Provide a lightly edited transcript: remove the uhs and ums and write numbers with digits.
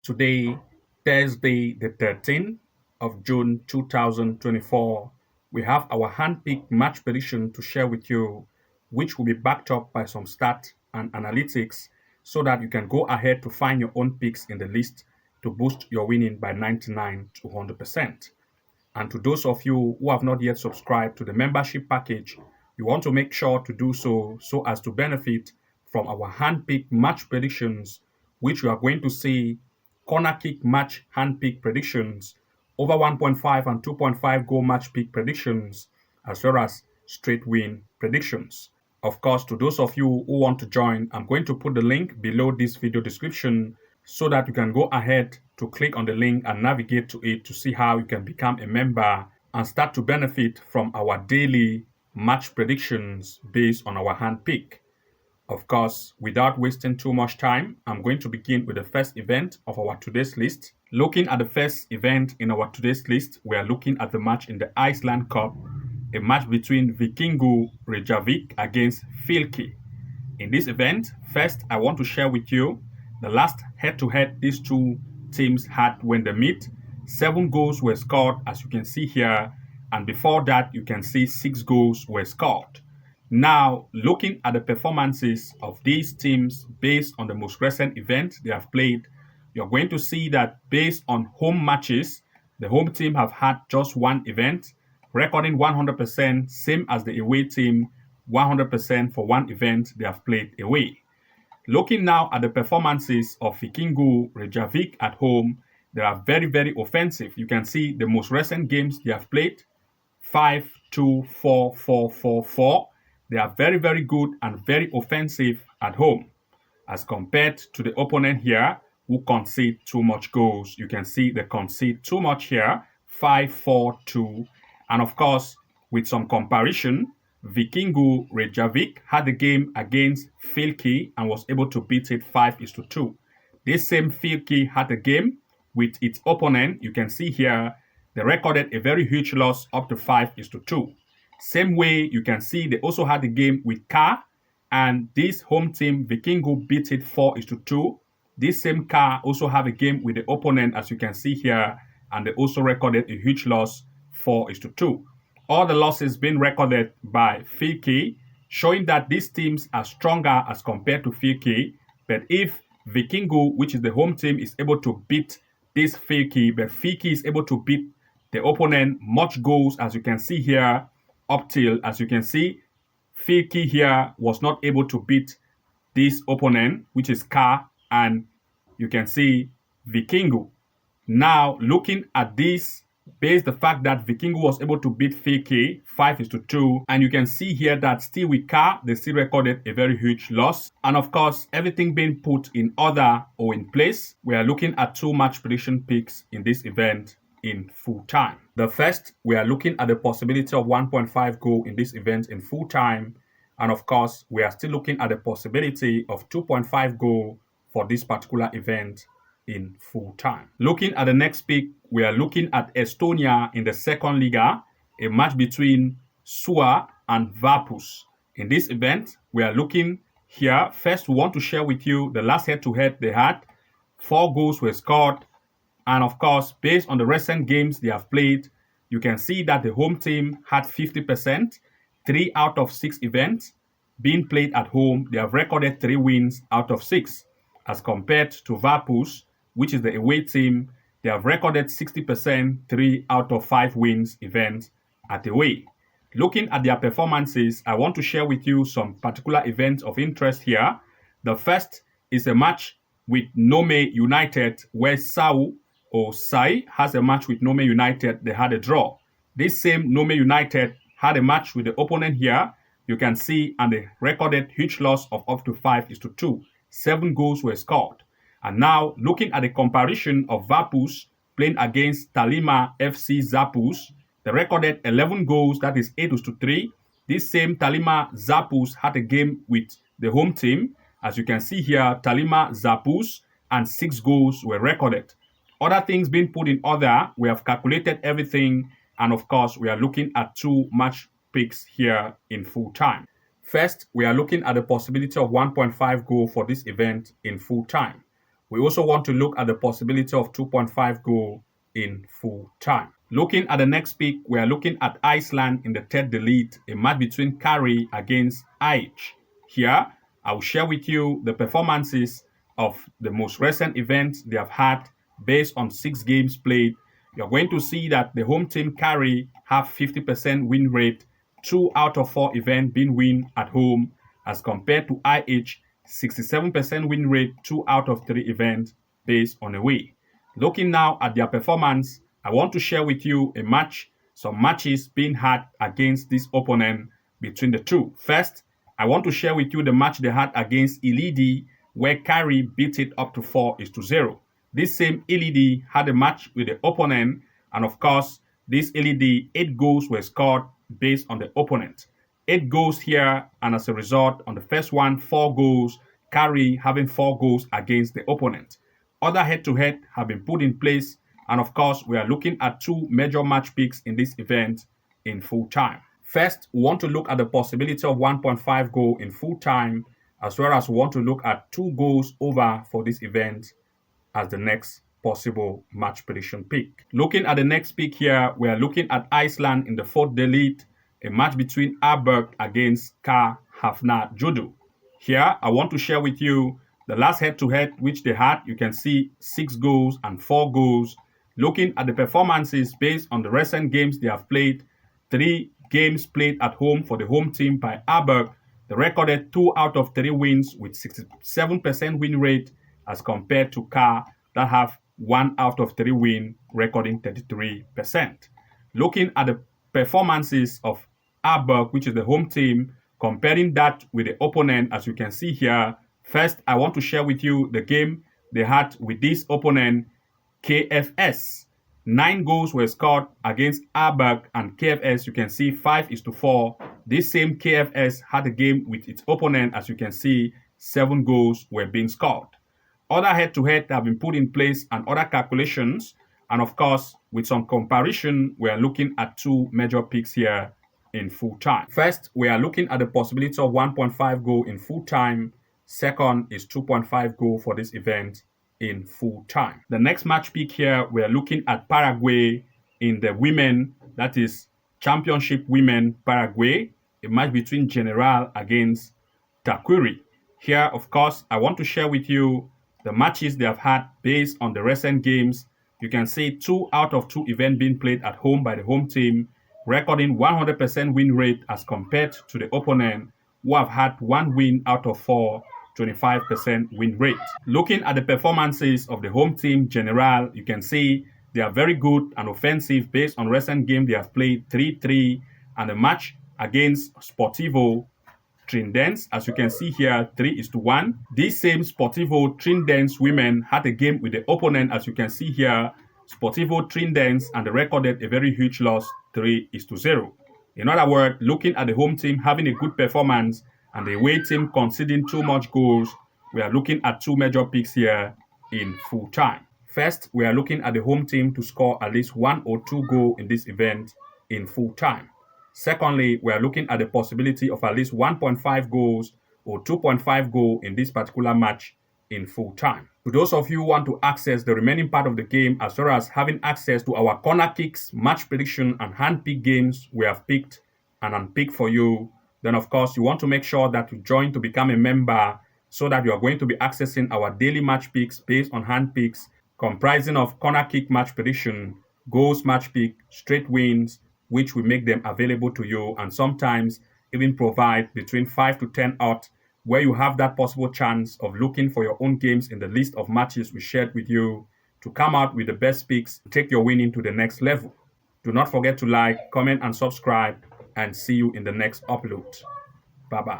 Today, Thursday, the 13th of June 2024, we have our handpicked match prediction to share with you, which will be backed up by some stats and analytics so that you can go ahead to find your own picks in the list to boost your winning by 99 to 100%. And to those of you who have not yet subscribed to the membership package, you want to make sure to do so as to benefit from our handpicked match predictions, which you are going to see corner kick match handpicked predictions, over 1.5 and 2.5 goal match pick predictions, as well as straight win predictions. Of course, to those of you who want to join, I'm going to put the link below this video description so that you can go ahead to click on the link and navigate to it to see how you can become a member and start to benefit from our daily match predictions based on our hand pick. Of course, without wasting too much time, I'm going to begin with the first event of our today's list. Looking at the first event in our today's list, we are looking at the match in the Iceland Cup, a match between Vikingur Reykjavik against Fylki. In this event, first I want to share with you the last head-to-head these two teams had when they meet. 7 goals were scored, as you can see here, and before that you can see 6 goals were scored. Now, looking at the performances of these teams based on the most recent event they have played, you're going to see that based on home matches, the home team have had just one event, recording 100%, same as the away team, 100% for one event they have played away. Looking now at the performances of Vikingur Reykjavik at home, they are very, very offensive. You can see the most recent games they have played, 5-2-4-4-4-4. They are very, very good and very offensive at home as compared to the opponent here who concede too much goals. You can see they concede too much here, 5-4-2. And of course, with some comparison, Vikingur Reykjavik had the game against Fylki and was able to beat it 5-2. This same Fylki had the game with its opponent. You can see here, they recorded a very huge loss up to 5-2. Same way, you can see they also had the game with Ka, and this home team, Vikingur, beat it 4-2. This same Ka also have a game with the opponent, as you can see here, and they also recorded a huge loss, 4-2. All the losses being recorded by Fylki, showing that these teams are stronger as compared to Fylki. But if Vikingur, which is the home team, is able to beat this Fylki, but Fylki is able to beat the opponent much goals, as you can see here, up till, as you can see, Fylki here was not able to beat this opponent, which is Ka, and you can see Vikingur. Now, looking at this, based the fact that Vikingur was able to beat Fylki 5-2, and you can see here that still with Ka, they still recorded a very huge loss. And of course, everything being put in order or in place, we are looking at 2 match prediction picks in this event in full time. The first, we are looking at the possibility of 1.5 goal in this event in full time. And of course, we are still looking at the possibility of 2.5 goal for this particular event in full time. Looking at the next pick, we are looking at Estonia in the second Liga, a match between Sua and Vapus. In this event, we are looking here. First, we want to share with you the last head-to-head they had. 4 goals were scored. And of course, based on the recent games they have played, you can see that the home team had 50%, 3 out of 6 events being played at home. They have recorded 3 wins out of 6. As compared to Vapus, which is the away team, they have recorded 60%, 3 out of 5 wins events at away. Looking at their performances, I want to share with you some particular events of interest here. The first is a match with Nomme United, where Sai has a match with Nomme United. They had a draw. This same Nomme United had a match with the opponent here. You can see, and they recorded huge loss of up to 5-2. 7 goals were scored. And now, looking at the comparison of Vapus playing against Talima FC Zapus, they recorded 11 goals, that is 8-3. This same Talima Zapus had a game with the home team. As you can see here, Talima Zapus, and 6 goals were recorded. Other things being put in order, we have calculated everything, and of course, we are looking at 2 match picks here in full time. First, we are looking at the possibility of 1.5 goal for this event in full time. We also want to look at the possibility of 2.5 goal in full time. Looking at the next pick, we are looking at Iceland in the third delete, a match between Kari against IH. Here, I will share with you the performances of the most recent events they have had based on 6 games played. You're going to see that the home team Kari have 50% win rate, 2 out of 4 events being win at home, as compared to IH, 67% win rate, 2 out of 3 events based on away. Looking now at their performance, I want to share with you some matches being had against this opponent between the two. First, I want to share with you the match they had against Ilidi, where Kari beat it up to 4-0. This same Ilidi had a match with the opponent, and of course, this Ilidi, 8 goals were scored based on the opponent. 8 goals here, and as a result, on the first one, 4 goals, Kari having 4 goals against the opponent. Other head-to-head have been put in place, and of course, we are looking at 2 major match picks in this event in full time. First, we want to look at the possibility of 1.5 goal in full time, as well as we want to look at 2 goals over for this event as the next possible match prediction pick. Looking at the next pick here, we are looking at Iceland in the 4th delete, a match between Arberg against Ka Hafna Judo. Here, I want to share with you the last head-to-head which they had. You can see 6 goals and 4 goals. Looking at the performances based on the recent games they have played, 3 games played at home for the home team by Arberg, they recorded 2 out of 3 wins with 67% win rate, as compared to Ka that have 1 out of 3 win, recording 33%. Looking at the performances of Arberg, which is the home team, comparing that with the opponent, as you can see here, first I want to share with you the game they had with this opponent, KFS. 9 goals were scored against Arberg, and KFS, you can see 5-4. This same KFS had a game with its opponent, as you can see, 7 goals were being scored. Other head-to-head have been put in place and other calculations, and of course, with some comparison, we are looking at 2 major picks here in full time. First, we are looking at the possibility of 1.5 goal in full time. Second is 2.5 goal for this event in full time. The next match pick here, we are looking at Paraguay in the women, that is Championship Women Paraguay, a match between General against Takuri. Here, of course, I want to share with you the matches they have had based on the recent games. You can see 2 out of 2 events being played at home by the home team, recording 100% win rate as compared to the opponent, who have had 1 win out of 4, 25% win rate. Looking at the performances of the home team General, you can see they are very good and offensive based on recent game they have played 3-3, and the match against Sportivo Trindense, as you can see here, 3-1. These same Sportivo Trindense women had a game with the opponent, as you can see here, Sportivo Trindense, and they recorded a very huge loss, 3-0. In other words, looking at the home team having a good performance and the away team conceding too much goals, we are looking at 2 major picks here in full time. First, we are looking at the home team to score at least 1 or 2 goals in this event in full time. Secondly, we are looking at the possibility of at least 1.5 goals or 2.5 goals in this particular match in full time. To those of you who want to access the remaining part of the game, as well as having access to our corner kicks, match prediction, and hand pick games we have picked and unpicked for you, then of course you want to make sure that you join to become a member, so that you are going to be accessing our daily match picks based on hand picks, comprising of corner kick match prediction, goals match pick, straight wins, which we make them available to you, and sometimes even provide between 5 to 10 odds, where you have that possible chance of looking for your own games in the list of matches we shared with you to come out with the best picks, take your winning to the next level. Do not forget to like, comment, and subscribe, and see you in the next upload. Bye-bye.